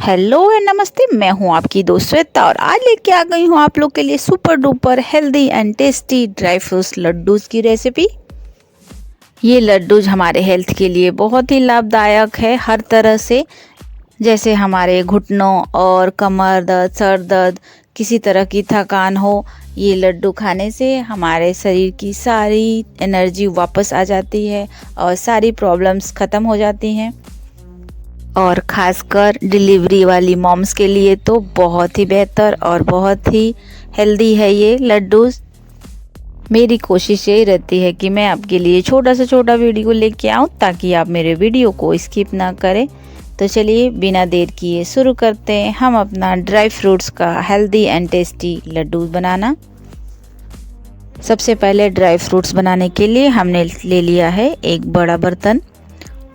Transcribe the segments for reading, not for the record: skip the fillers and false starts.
Hello and नमस्ते। मैं हूं आपकी दोस्त श्वेता और आज लेके आ गई हूं आप लोग के लिए super duper healthy and tasty dry fruits laddoos की रेसिपी। ये लड्डूज हमारे हेल्थ के लिए बहुत ही लाभदायक है हर तरह से। जैसे हमारे घुटनों और कमर दर्द, सर दर्द, किसी तरह की थकान हो, ये लड्डू खाने से हमारे शरीर की सारी एनर्जी वापस आ जाती है और सारी प्रॉब्लम्स ख़त्म हो जाती हैं। और ख़ासकर डिलीवरी वाली मॉम्स के लिए तो बहुत ही बेहतर और बहुत ही हेल्दी है ये लड्डूज़। मेरी कोशिश यही रहती है कि मैं आपके लिए छोटा से छोटा वीडियो लेके आऊँ ताकि आप मेरे वीडियो को स्किप ना करें। तो चलिए बिना देर किए शुरू करते हैं हम अपना ड्राई फ्रूट्स का हेल्दी एंड टेस्टी लड्डू बनाना। सबसे पहले ड्राई फ्रूट्स बनाने के लिए हमने ले लिया है एक बड़ा बर्तन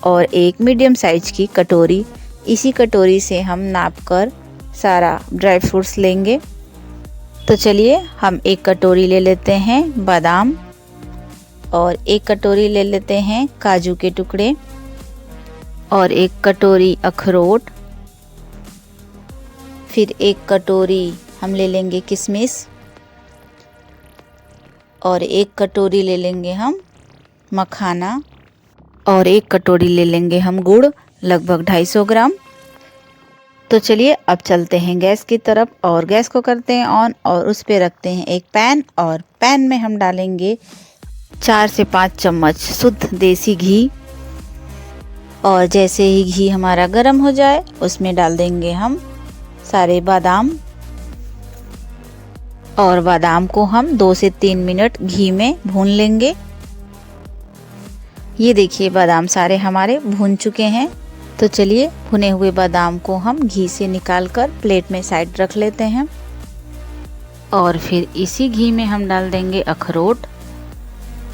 और एक मीडियम साइज की कटोरी। इसी कटोरी से हम नापकर सारा ड्राई फ्रूट्स लेंगे। तो चलिए हम एक कटोरी ले लेते हैं बादाम और एक कटोरी ले लेते हैं काजू के टुकड़े और एक कटोरी अखरोट। फिर एक कटोरी हम ले लेंगे किशमिश और एक कटोरी ले लेंगे हम मखाना और एक कटोरी ले लेंगे हम गुड़, लगभग 250 ग्राम। तो चलिए अब चलते हैं गैस की तरफ और गैस को करते हैं ऑन और उस पे रखते हैं एक पैन और पैन में हम डालेंगे 4 से 5 चम्मच शुद्ध देसी घी। और जैसे ही घी हमारा गर्म हो जाए उसमें डाल देंगे हम सारे बादाम और बादाम को हम 2 से 3 मिनट घी में भून लेंगे। ये देखिए बादाम सारे हमारे भून चुके हैं। तो चलिए भुने हुए बादाम को हम घी से निकालकर प्लेट में साइड रख लेते हैं और फिर इसी घी में हम डाल देंगे अखरोट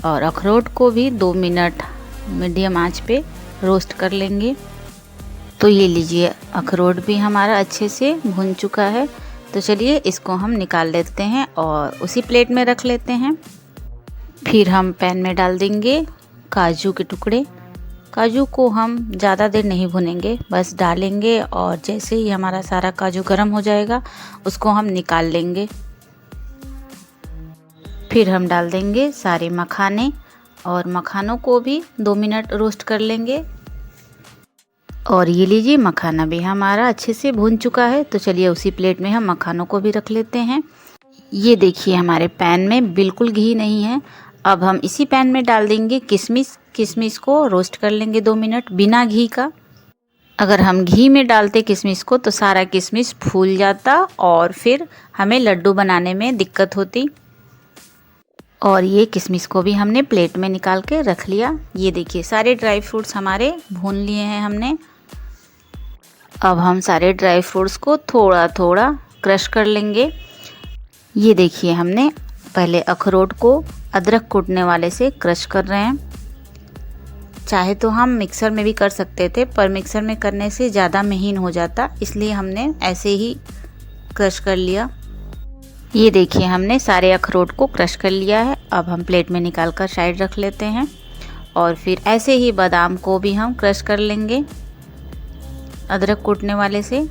और अखरोट को भी 2 मिनट मीडियम आंच पे रोस्ट कर लेंगे। तो ये लीजिए अखरोट भी हमारा अच्छे से भुन चुका है। तो चलिए इसको हम निकाल लेते हैं और उसी प्लेट में रख लेते हैं। फिर हम पैन में डाल देंगे काजू के टुकड़े। काजू को हम ज़्यादा देर नहीं भुनेंगे, बस डालेंगे और जैसे ही हमारा सारा काजू गर्म हो जाएगा उसको हम निकाल लेंगे। फिर हम डाल देंगे सारे मखाने और मखानों को भी 2 मिनट रोस्ट कर लेंगे। और ये लीजिए मखाना भी हमारा अच्छे से भून चुका है। तो चलिए उसी प्लेट में हम मखानों को भी रख लेते हैं। ये देखिए हमारे पैन में बिल्कुल घी नहीं है। अब हम इसी पैन में डाल देंगे किशमिश। किशमिश को रोस्ट कर लेंगे 2 मिनट बिना घी का। अगर हम घी में डालते किशमिश को तो सारा किशमिश फूल जाता और फिर हमें लड्डू बनाने में दिक्कत होती। और ये किशमिश को भी हमने प्लेट में निकाल के रख लिया। ये देखिए सारे ड्राई फ्रूट्स हमारे भून लिए हैं हमने। अब हम सारे ड्राई फ्रूट्स को थोड़ा थोड़ा क्रश कर लेंगे। ये देखिए हमने पहले अखरोट को अदरक कूटने वाले से क्रश कर रहे हैं। चाहे तो हम मिक्सर में भी कर सकते थे पर मिक्सर में करने से ज़्यादा महीन हो जाता, इसलिए हमने ऐसे ही क्रश कर लिया। ये देखिए हमने सारे अखरोट को क्रश कर लिया है। अब हम प्लेट में निकाल कर साइड रख लेते हैं और फिर ऐसे ही बादाम को भी हम क्रश कर लेंगे अदरक कूटने वाले से।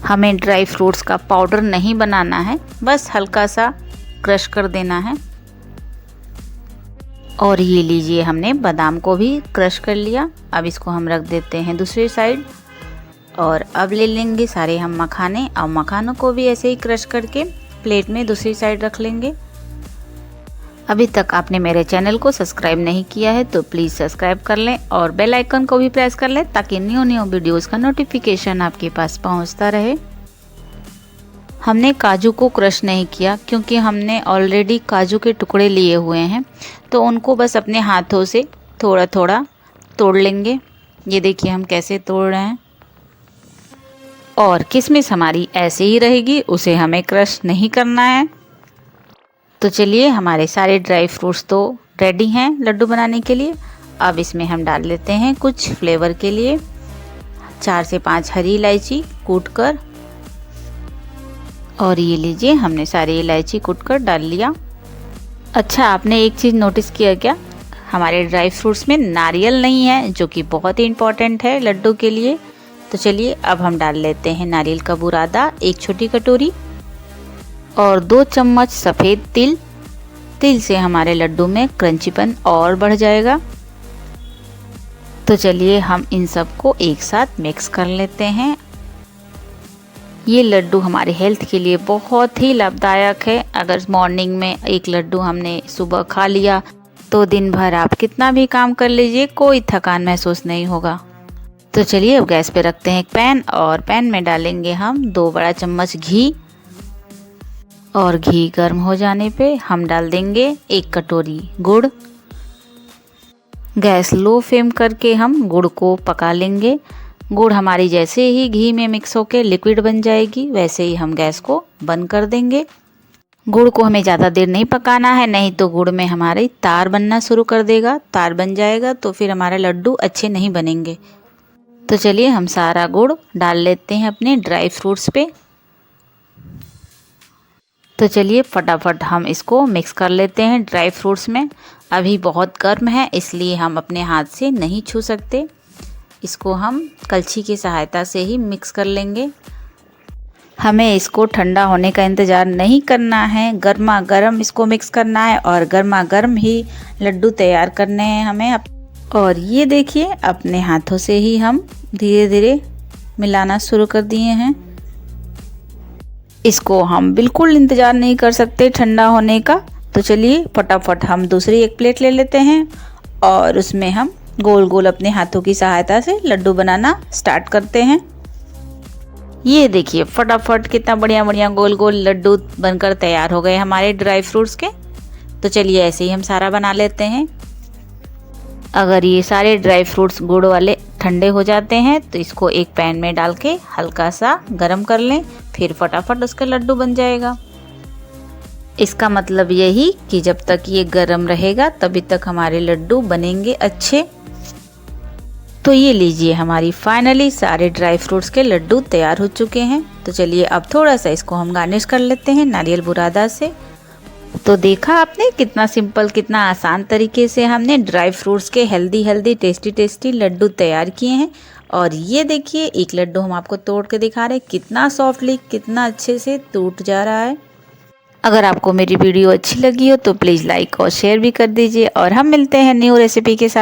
हमें ड्राई फ्रूट्स का पाउडर नहीं बनाना है, बस हल्का सा क्रश कर देना है। और ये लीजिए हमने बादाम को भी क्रश कर लिया। अब इसको हम रख देते हैं दूसरी साइड और अब ले लेंगे सारे हम मखाने और मखानों को भी ऐसे ही क्रश करके प्लेट में दूसरी साइड रख लेंगे। अभी तक आपने मेरे चैनल को सब्सक्राइब नहीं किया है तो प्लीज़ सब्सक्राइब कर लें और बेल आइकन को भी प्रेस कर लें ताकि न्यू वीडियोज़ का नोटिफिकेशन आपके पास पहुंचता रहे। हमने काजू को क्रश नहीं किया क्योंकि हमने ऑलरेडी काजू के टुकड़े लिए हुए हैं, तो उनको बस अपने हाथों से थोड़ा थोड़ा तोड़ लेंगे। ये देखिए हम कैसे तोड़ रहे हैं। और किशमिश हमारी ऐसे ही रहेगी, उसे हमें क्रश नहीं करना है। तो चलिए हमारे सारे ड्राई फ्रूट्स तो रेडी हैं लड्डू बनाने के लिए। अब इसमें हम डाल लेते हैं कुछ फ्लेवर के लिए 4 से 5 हरी इलायची कूट कर। और ये लीजिए हमने सारी इलायची कूट कर डाल लिया। अच्छा आपने एक चीज़ नोटिस किया क्या, हमारे ड्राई फ्रूट्स में नारियल नहीं है, जो कि बहुत ही इम्पॉर्टेंट है लड्डू के लिए। तो चलिए अब हम डाल लेते हैं नारियल का बुरादा 1 छोटी कटोरी और 2 चम्मच सफ़ेद तिल। तिल से हमारे लड्डू में क्रंचीपन और बढ़ जाएगा। तो चलिए हम इन सब को एक साथ मिक्स कर लेते हैं। ये लड्डू हमारे हेल्थ के लिए बहुत ही लाभदायक है। अगर मॉर्निंग में एक लड्डू हमने सुबह खा लिया तो दिन भर आप कितना भी काम कर लीजिए कोई थकान महसूस नहीं होगा। तो चलिए अब गैस पे रखते हैं एक पैन और पैन में डालेंगे हम 2 बड़ा चम्मच घी और घी गर्म हो जाने पे हम डाल देंगे 1 कटोरी गुड़। गैस लो फ्लेम करके हम गुड़ को पका लेंगे। गुड़ हमारी जैसे ही घी में मिक्स होकर लिक्विड बन जाएगी वैसे ही हम गैस को बंद कर देंगे। गुड़ को हमें ज़्यादा देर नहीं पकाना है, नहीं तो गुड़ में हमारी तार बनना शुरू कर देगा। तार बन जाएगा तो फिर हमारे लड्डू अच्छे नहीं बनेंगे। तो चलिए हम सारा गुड़ डाल लेते हैं अपने ड्राई फ्रूट्स पे। तो चलिए फटाफट हम इसको मिक्स कर लेते हैं ड्राई फ्रूट्स में। अभी बहुत गर्म है इसलिए हम अपने हाथ से नहीं छू सकते। इसको हम कलछी की सहायता से ही मिक्स कर लेंगे। हमें इसको ठंडा होने का इंतज़ार नहीं करना है, गर्मा गर्म इसको मिक्स करना है और गर्मा गर्म ही लड्डू तैयार करने हैं हमें। और ये देखिए अपने हाथों से ही हम धीरे धीरे मिलाना शुरू कर दिए हैं। इसको हम बिल्कुल इंतज़ार नहीं कर सकते ठंडा होने का। तो चलिए फटाफट हम दूसरी एक प्लेट ले लेते हैं और उसमें हम गोल गोल अपने हाथों की सहायता से लड्डू बनाना स्टार्ट करते हैं। ये देखिए फटाफट कितना बढ़िया बढ़िया गोल गोल लड्डू बनकर तैयार हो गए हमारे ड्राई फ्रूट्स के। तो चलिए ऐसे ही हम सारा बना लेते हैं। अगर ये सारे ड्राई फ्रूट्स गुड़ वाले ठंडे हो जाते हैं तो इसको एक पैन में डाल के हल्का सा गरम कर लें, फिर फटाफट उसका लड्डू बन जाएगा। इसका मतलब यही कि जब तक ये गरम रहेगा तभी तक हमारे लड्डू बनेंगे अच्छे। तो ये लीजिए हमारी फाइनली सारे ड्राई फ्रूट्स के लड्डू तैयार हो चुके हैं। तो चलिए अब थोड़ा सा इसको हम गार्निश कर लेते हैं नारियल बुरादा से। तो देखा आपने कितना सिंपल कितना आसान तरीके से हमने ड्राई फ्रूट्स के हेल्दी टेस्टी टेस्टी लड्डू तैयार किए हैं। और ये देखिए एक लड्डू हम आपको तोड़ के दिखा रहे हैं, कितना सॉफ्टली कितना अच्छे से टूट जा रहा है। अगर आपको मेरी वीडियो अच्छी लगी हो तो प्लीज़ लाइक और शेयर भी कर दीजिए और हम मिलते हैं न्यू रेसिपी के साथ।